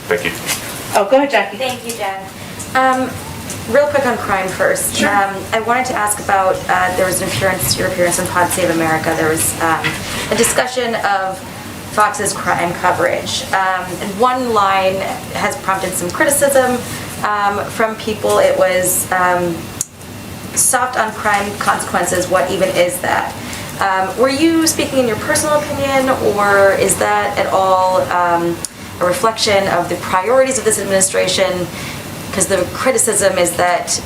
Thank you. Oh, go ahead, Jacqui. Thank you, Jen. Real quick on crime first. Sure. I wanted to ask about, there was your appearance on Pod Save America. There was a discussion of Fox's crime coverage. And one line has prompted some criticism from people. It was soft on crime consequences. What even is that? Were you speaking in your personal opinion, or is that at all a reflection of the priorities of this administration? Because the criticism is that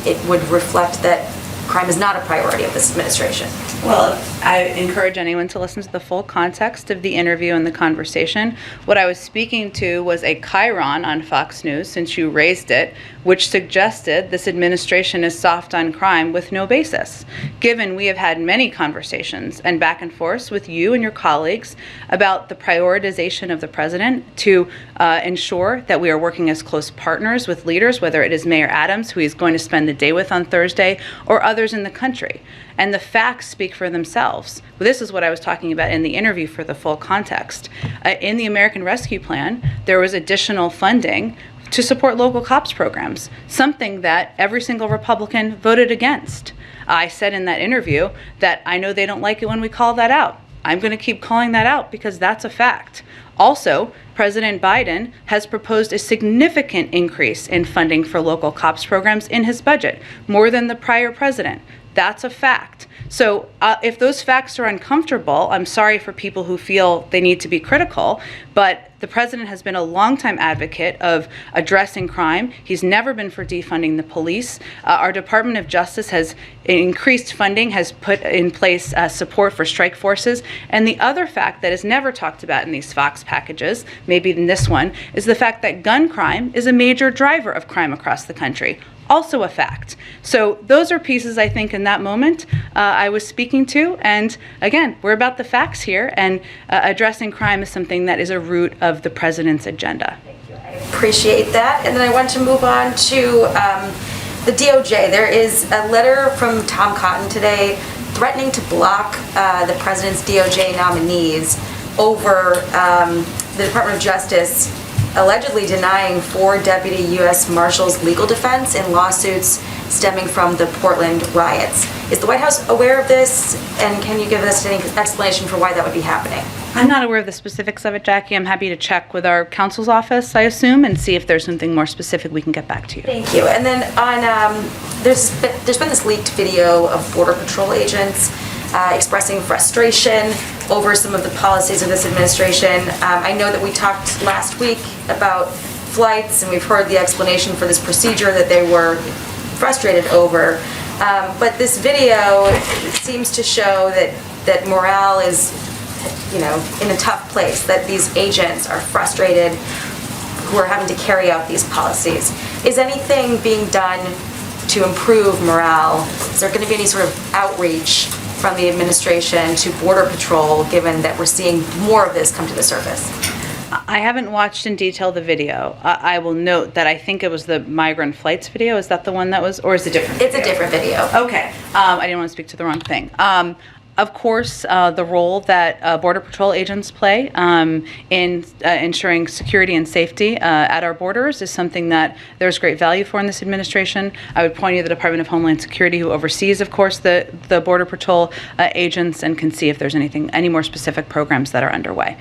it would reflect that crime is not a priority of this administration. Well, I encourage anyone to listen to the full context of the interview and the conversation. What I was speaking to was a chyron on Fox News, since you raised it, which suggested this administration is soft on crime with no basis, given we have had many conversations and back and forth with you and your colleagues about the prioritization of the president to ensure that we are working as close partners with leaders, whether it is Mayor Adams, who he's going to spend the day with on Thursday, or others in the country. And the facts speak for themselves. Well, this is what I was talking about in the interview for the full context. In the American Rescue Plan, there was additional funding to support local cops programs, something that every single Republican voted against. I said in that interview that I know they don't like it when we call that out. I'm going to keep calling that out because that's a fact. Also, President Biden has proposed a significant increase in funding for local cops programs in his budget, more than the prior president. That's a fact. So if those facts are uncomfortable, I'm sorry for people who feel they need to be critical, but the president has been a longtime advocate of addressing crime. He's never been for defunding the police. Our Department of Justice has increased funding, has put in place support for strike forces. And the other fact that is never talked about in these Fox packages, maybe in this one, is the fact that gun crime is a major driver of crime across the country. Also a fact. So those are pieces, I think, in that moment I was speaking to. And again, we're about the facts here, and addressing crime is something that is a root of the president's agenda. Thank you. I appreciate that. And then I want to move on to the DOJ. There is a letter from Tom Cotton today threatening to block the president's DOJ nominees over the Department of Justice allegedly denying 4 deputy U.S. Marshals legal defense in lawsuits stemming from the Portland riots. Is the White House aware of this, and can you give us any explanation for why that would be happening? I'm not aware of the specifics of it, Jacqui. I'm happy to check with our counsel's office, I assume, and see if there's something more specific we can get back to you. Thank you. And then on there's been this leaked video of Border Patrol agents expressing frustration over some of the policies of this administration. I know that we talked last week about flights, and we've heard the explanation for this procedure that they were frustrated over. But this video seems to show that morale is, in a tough place, that these agents are frustrated who are having to carry out these policies. Is anything being done to improve morale? Is there going to be any sort of outreach from the administration to Border Patrol, given that we're seeing more of this come to the surface? I haven't watched in detail the video. I will note that I think it was the migrant flights video. Is that the one that was, or is it a different video? It's a different video. Okay. I didn't want to speak to the wrong thing. Of course, the role that Border Patrol agents play in ensuring security and safety at our borders is something that there's great value for in this administration. I would point you to the Department of Homeland Security, who oversees, of course, the Border Patrol agents, and can see if there's any more specific programs that are underway.